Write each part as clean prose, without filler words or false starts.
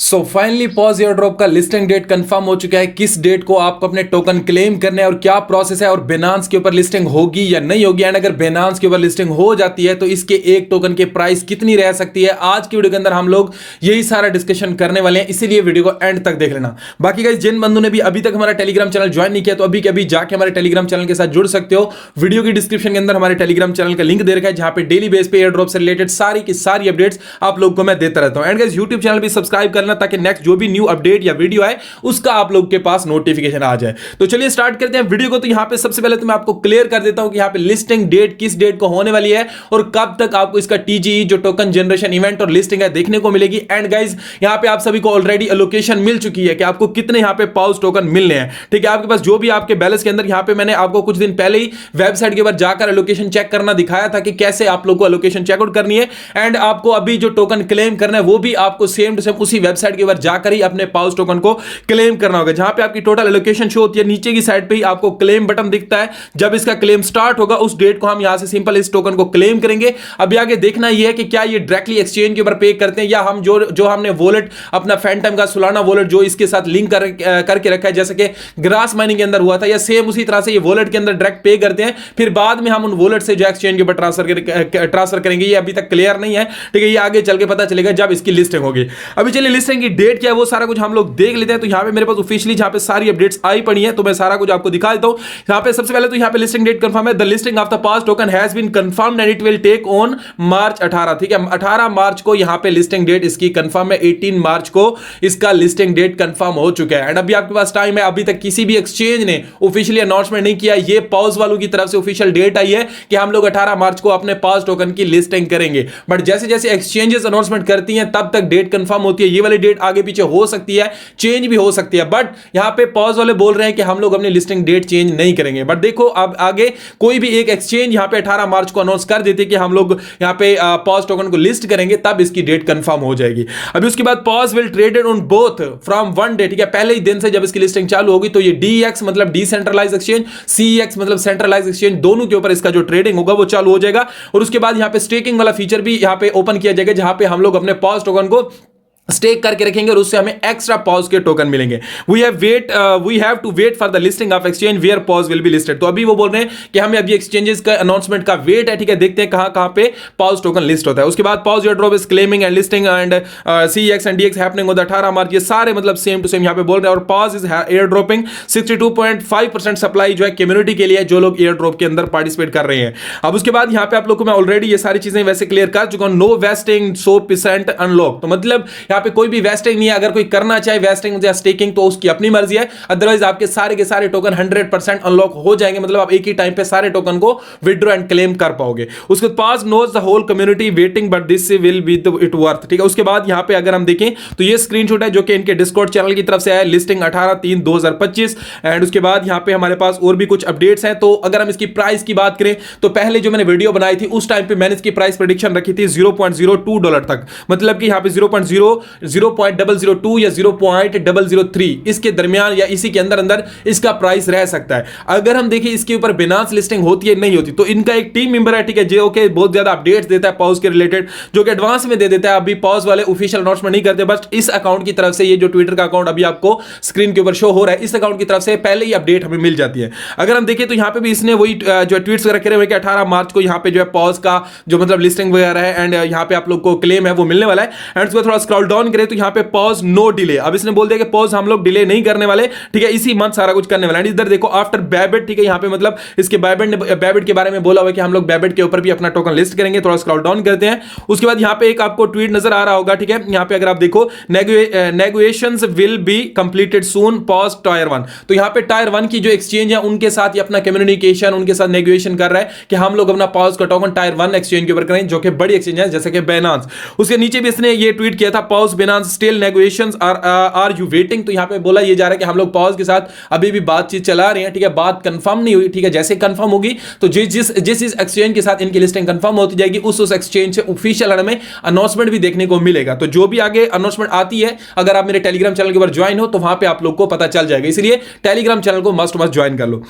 So finally pause air drop का listing date confirm हो चुका है। किस डेट को आपको अपने टोकन क्लेम करने हैं और क्या प्रोसेस है, और Binance के ऊपर लिस्टिंग होगी या नहीं होगी, एंड अगर Binance के ऊपर लिस्टिंग हो जाती है तो इसके एक टोकन की प्राइस कितनी रह सकती है। आज की वीडियो के अंदर हम लोग यही सारा डिस्कशन करने वाले हैं, इसीलिए वीडियो को एंड तक देख लेना। बाकी गाइस, जिन बंधु ने भी अभी तक हमारा टेलीग्राम चैनल ज्वाइन नहीं किया तो अभी के अभी जाके हमारे टेलीग्राम चैनल के साथ जुड़ सकते हो। वीडियो की डिस्क्रिप्शन के अंदर हमारे टेलीग्राम चैनल का लिंक दे रखा है, जहां पे डेली बेस पे एयर ड्रॉप से रिलेटेड सारी की सारी अपडेट्स आप लोग को मैं देता रहता हूं। एंड गाइस, यूट्यूब चैनल भी सब्सक्राइब करना ताकि नेक्स्ट जो भी न्यू अपडेट या वीडियो आए उसका आप लोग के पास नोटिफिकेशन आ जाए। तो चलिए स्टार्ट करते हैं वीडियो को। तो यहां पे सबसे पहले तो मैं आपको क्लियर कर देता हूं कि यहां पे लिस्टिंग डेट किस डेट को होने वाली है और कब तक आपको इसका टीजीई जो टोकन जनरेशन इवेंट और लिस्टिंग है देखने को मिलेगी। एंड गाइस, यहां पे आप सभी को ऑलरेडी एलोकेशन मिल चुकी है कि आपको कितने यहां पे पाउस टोकन मिलने हैं। ठीक है, आपके पास जो भी आपके बैलेंस के अंदर, यहां पे मैंने आपको कुछ दिन पहले ही वेबसाइट के ऊपर जाकर एलोकेशन चेक करना दिखाया था कि कैसे आप लोग को एलोकेशन चेकआउट करनी है। एंड आपको अभी जो टोकन क्लेम करना है वो भी आपको सेम टू सेम उसी वेबसाइट के ऊपर जाकर ही अपने पाउस टोकन को क्लेम करना होगा। जहां पे आपकी टोटल एलोकेशन शो होती है, नीचे की साइड पे ही आपको क्लेम बटन दिखता है। जब इसका क्लेम स्टार्ट होगा उस डेट को हम यहां से सिंपल इस टोकन को क्लेम करेंगे। अभी आगे देखना यह है कि क्या ये डायरेक्टली एक्सचेंज के ऊपर पे करते हैं या हम जो हमने वॉलेट अपना फैंटम का सोलाना वॉलेट जो इसके साथ लिंक करके रखा है, जैसे कि ग्रास माइनिंग के अंदर हुआ था, या सेम उसी तरह से ये वॉलेट के अंदर डायरेक्ट पे करते हैं, फिर बाद में हम उन वॉलेट से जो एक्सचेंज के ऊपर ट्रांसफर करेंगे। ये अभी तक क्लियर नहीं है। ठीक है, ये आगे चल के पता चलेगा जब इसकी लिस्टिंग होगी। अभी चलिए लिस्टिंग की डेट क्या है वो सारा कुछ हम लोग देख लेते हैं। तो यहां पे मेरे पास ऑफिशियली जहां पे सारी अपडेट्स आई पड़ी है तो मैं सारा कुछ आपको दिखा देता हूं। यहां पे सबसे पहले तो यहां पे लिस्टिंग डेट कंफर्म है। The listing of the pass token has been confirmed and it will take on March 18। ठीक है, 18 मार्च को यहां पे लिस्टिंग डेट इसकी कंफर्म है। 18 मार्च को इसका लिस्टिंग डेट कंफर्म हो चुका है। एंड अभी आपके पास टाइम है। अभी तक किसी भी एक्सचेंज ने ऑफिशियली अनाउंसमेंट नहीं किया। ये पॉज वालों की तरफ से ऑफिशियल डेट आई है कि हम लोग 18 मार्च को अपने पास टोकन की लिस्टिंग करेंगे। बट जैसे जैसे एक्सचेंजेस अनाउंसमेंट करती हैं तब तक डेट कंफर्म होती है। ये वाली डेट आगे पीछे हो सकती है, चेंज भी हो सकती है। बट यहां पे पॉज वाले बोल रहे हैं कि हम लोग अपनी लिस्टिंग डेट चेंज नहीं करेंगे। बट देखो, अब आगे कोई भी एक एक्सचेंज यहां पे 18 मार्च को अनाउंस कर देते कि हम लोग यहां पे पॉज टोकन को लिस्ट करेंगे, तब इसकी डेट कंफर्म हो जाएगी। अभी उसके बाद pause will traded on both from one day. ठीक है, पहले ही दिन से जब इसकी लिस्टिंग चालू होगी तो ये DEX मतलब डिसेंट्रलाइज एक्सचेंज, CEX मतलब सेंट्रलाइज एक्सचेंज, दोनों के ऊपर इसका जो ट्रेडिंग होगा वो चालू हो जाएगा। और उसके बाद यहां पे स्टेकिंग वाला फीचर भी यहां पे ओपन किया जाएगा, जहां पे हम लोग अपने पॉज टोकन को स्टेक करके रखेंगे और उससे हमें एक्स्ट्रा पॉज के टोकन मिलेंगे। We have to wait for the listing of exchange where पॉज विल बी लिस्टेड। तो अभी वो बोल रहे हैं कि हमें अभी एक्सचेंजेस का अनाउंसमेंट का वेट है। ठीक है, देखते हैं कहां पे पॉज टोकन लिस्ट होता है। उसके बाद pause air drop is claiming and listing and CEX and DEX happening on the 18 मार्च। ये सारे मतलब सेम टू सेम यहां पे बोल रहे हैं। और pause is air dropping 62.5% supply जो है कम्युनिटी के लिए, जो लोग एयर ड्रॉप के अंदर पार्टिसिपेट कर रहे हैं। अब उसके बाद यहां पे आप लोग को मैं ऑलरेडी ये सारी चीजें वैसे क्लियर कर चुका हूं। No vesting 100% unlock. तो मतलब यहां पे कोई भी वेस्टिंग नहीं है। अगर कोई करना चाहे वेस्टिंग या स्टेकिंग तो उसकी अपनी मर्जी है, अदरवाइज आपके सारे के सारे टोकन 100% अनलॉक हो जाएंगे। मतलब आप एक ही टाइम पे सारे टोकन को विड्रॉ एंड क्लेम कर पाओगे। उसके बाद knows the whole community waiting but this will be it worth. ठीक है, उसके बाद यहां पे अगर हम देखें तो ये स्क्रीनशॉट है जो कि इनके डिस्कॉर्ड चैनल की तरफ से आया, लिस्टिंग 18/3/2025। एंड उसके बाद यहां पे हमारे पास और भी कुछ अपडेट्स हैं। तो अगर हम इसकी प्राइस की बात करें तो पहले जो मैंने वीडियो बनाई थी उस टाइम पे मैंने इसकी प्राइस प्रेडिक्शन रखी थी $0.02 तक। मतलब कि यहां पे 0.002 या 0.003 इसके दरमियान या इसी के अंदर अंदर इसका प्राइस रह सकता है। अगर हम देखें इसके ऊपर Binance लिस्टिंग होती है नहीं होती, तो इनका एक टीम मेंबर है, ठीक है, जो कि बहुत ज्यादा अपडेट्स देता है पॉज के रिलेटेड, जो कि एडवांस में दे देता है। अभी पॉज वाले ऑफिशियल अनाउंसमेंट नहीं करते, बस इस अकाउंट की तरफ से, ये जो ट्विटर का अकाउंट अभी आपको स्क्रीन के ऊपर शो हो रहा है, इस अकाउंट की तरफ से पहले ही अपडेट हमें मिल जाती है। अगर हम देखें तो यहां पे भी इसने वही जो ट्वीट्स वगैरह करे हुए कि 18 मार्च को यहां पे जो है पॉज का जो मतलब लिस्टिंग वगैरह है एंड यहां पे आप लोग को क्लेम है वो मिलने वाला है। एंड उसको थोड़ा स्क्रॉल डाउन करें तो यहां पे पॉज नो डिले। अब इसने बोल दिया कि पॉज हम लोग डिले नहीं करने वाले। ठीक है, इसी मंथ सारा कुछ करने वाला है। इधर देखो आफ्टर बैबिट। ठीक है, यहां पे मतलब इसके बैबिट के बारे में बोला हुआ है कि हम लोग बैबिट के ऊपर भी अपना टोकन लिस्ट करेंगे। थोड़ा स्क्रॉल डाउन करते हैं। उसके बाद यहां पे एक आपको ट्वीट नजर आ रहा होगा। ठीक है, यहां पे अगर आप देखो negotiations will be completed soon pause tyre 1। तो यहां पे टायर 1 की जो एक्सचेंज है उनके साथ ही अपना कम्युनिकेशन, उनके साथ नेगोशिएशन कर रहा है कि हम लोग अपना पॉज का टोकन टायर 1 एक्सचेंज के ऊपर करें, जो कि बड़ी एक्सचेंज है जैसे कि Binance। उसके नीचे भी इसने ये ट्वीट किया था, pause Binance still negotiations are you waiting. तो यहां पे बोला ये जा रहा है कि हम लोग पॉज के साथ अभी भी बातचीत चला रहे हैं। ठीक है, बात कंफर्म नहीं हुई। ठीक है, जैसे कंफर्म होगी तो जिस एक्सचेंज के साथ इनकी लिस्टिंग कंफर्म होती जाएगी उस एक्सचेंज से ऑफिशियल हमें अनाउंसमेंट भी देखने को मिलेगा। तो जो भी आगे अनाउंसमेंट आती है, अगर आप मेरे टेलीग्राम चैनल के ऊपर ज्वाइन हो तो वहां पे आप लोग को पता चल जाएगा। इसलिए टेलीग्राम चैनल को मस्ट ज्वाइन कर लो।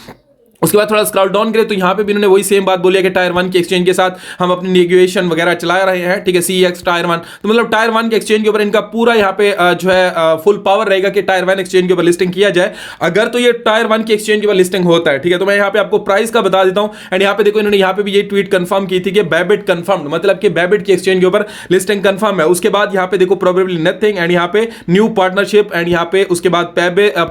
उसके बाद थोड़ा स्क्रॉल डाउन करें तो यहाँ पे भी इन्होंने वही सेम बात बोली है कि टायर 1 के एक्सचेंज के साथ हम अपनी नेगोशिएशन वगैरह चला रहे हैं, ठीक है, CEX टायर 1। तो मतलब टायर 1 के एक्सचेंज के ऊपर इनका पूरा यहाँ पे जो है फुल पावर रहेगा कि टायर 1 एक्सचेंज के ऊपर लिस्टिंग किया जाए। अगर तो ये टायर 1 के एक्सचेंज के ऊपर लिस्टिंग होता है, ठीक है, तो मैं यहाँ पे आपको प्राइस का बता देता हूँ। एंड यहाँ पे देखो इन्होंने यहाँ पे भी ये ट्वीट कंफर्म की थी कि बैबिट कंफर्म्ड, मतलब कि बैबिट के एक्सचेंज के ऊपर लिस्टिंग कंफर्म है। उसके बाद यहाँ पे देखो प्रोबेबली नथिंग, एंड यहाँ पे न्यू पार्टनरशिप, एंड यहाँ पे उसके बाद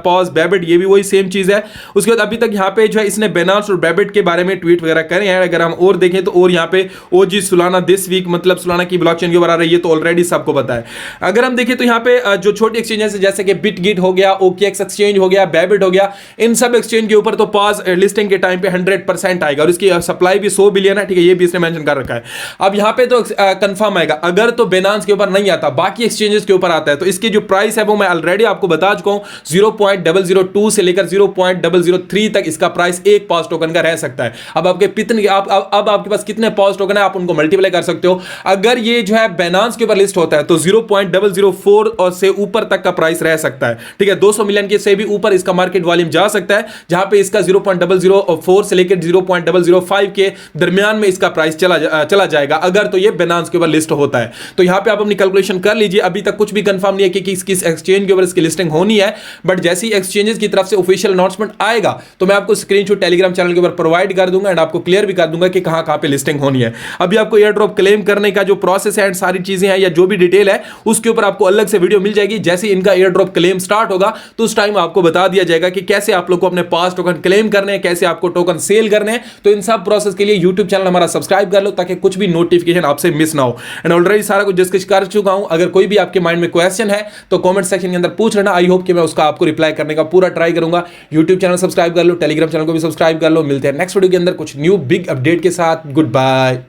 पॉज बैबिट, ये भी वही सेम चीज है। उसके बाद अभी तक यहाँ पे जो है इसने Binance और बैबिट के बारे में ट्वीट वगैरह करे हैं। अगर हम और देखें तो और यहाँ पे OG सोलाना दिस वीक, मतलब सोलाना की ब्लॉकचेन के ऊपर आ रही है, तो ऑलरेडी सबको पता है। अगर हम देखें तो यहाँ पे जो छोटी एक्सचेंजेस है जैसे कि बिटगिट हो गया, OKX एक्सचेंज हो गया, बैबिट हो गया, इन सब एक्सचेंज के ऊपर तो पॉज लिस्टिंग के टाइम पे 100% आएगा और इसकी सप्लाई भी 100 बिलियन है, ठीक है, ये भी इसने मेंशन कर रखा है। अब यहाँ पे तो कंफर्म आएगा। अगर तो Binance के ऊपर नहीं आता, बाकी एक्सचेंजेस के ऊपर आता है, तो इसकी जो प्राइस है वो मैं ऑलरेडी आपको बता चुका हूं, 0.002 से लेकर 0.003 तक इसका प्राइस एक पॉज टोकन का रह सकता है। अब आपके कितने अब आपके पास कितने पॉज टोकन है आप उनको मल्टीप्लाई कर सकते हो। अगर ये जो है Binance के ऊपर लिस्ट होता है तो 0.004 और से ऊपर तक का प्राइस रह सकता है, ठीक है, 200 मिलियन के से भी ऊपर इसका मार्केट वॉल्यूम जा सकता है, जहां पे इसका 0.004 से लेकर 0.005 के दरमियान में इसका प्राइस चला जाएगा अगर तो ये Binance के ऊपर लिस्ट होता है। तो यहां पे आप अपनी कैलकुलेशन कर लीजिए। अभी तक कुछ भी कंफर्म नहीं है कि किस एक्सचेंज के ऊपर इसकी लिस्टिंग होनी है, बट जैसी एक्सचेंजेस की तरफ से ऑफिशियल अनाउंसमेंट आएगा तो मैं आपको स्क्रीनशॉट टेलीग्राम चैनल के ऊपर प्रोवाइड कर दूंगा एंड आपको क्लियर भी कर दूंगा कि कहां पे लिस्टिंग होनी है। अभी आपको एयर ड्रॉप क्लेम करने का जो प्रोसेस है एंड सारी चीजें हैं या जो भी डिटेल है उसके ऊपर आपको अलग से वीडियो मिल जाएगी। जैसे इनका एयर ड्रॉप क्लेम स्टार्ट होगा तो उस टाइम आपको बता दिया जाएगा कि कैसे आप लोग को अपने पास टोकन क्लेम करने हैं, कैसे आपको टोकन सेल करने हैं। तो इन सब प्रोसेस के लिए यूट्यूब चैनल हमारा सब्सक्राइब कर लो ताकि कुछ भी नोटिफिकेशन आपसे मिस ना हो। एंड ऑलरेडी सारा कुछ डिस्कस कर चुका हूं। अगर कोई भी आपके माइंड में क्वेश्चन है तो कमेंट सेक्शन के अंदर पूछ लेना। आई होप कि मैं उसका आपको रिप्लाई करने का पूरा ट्राई करूंगा। यूट्यूब चैनल सब्सक्राइब कर लो, टेलीग्राम चैनल को भी सब्सक्राइब कर लो। मिलते हैं नेक्स्ट वीडियो के अंदर कुछ न्यू बिग अपडेट के साथ। Good bye.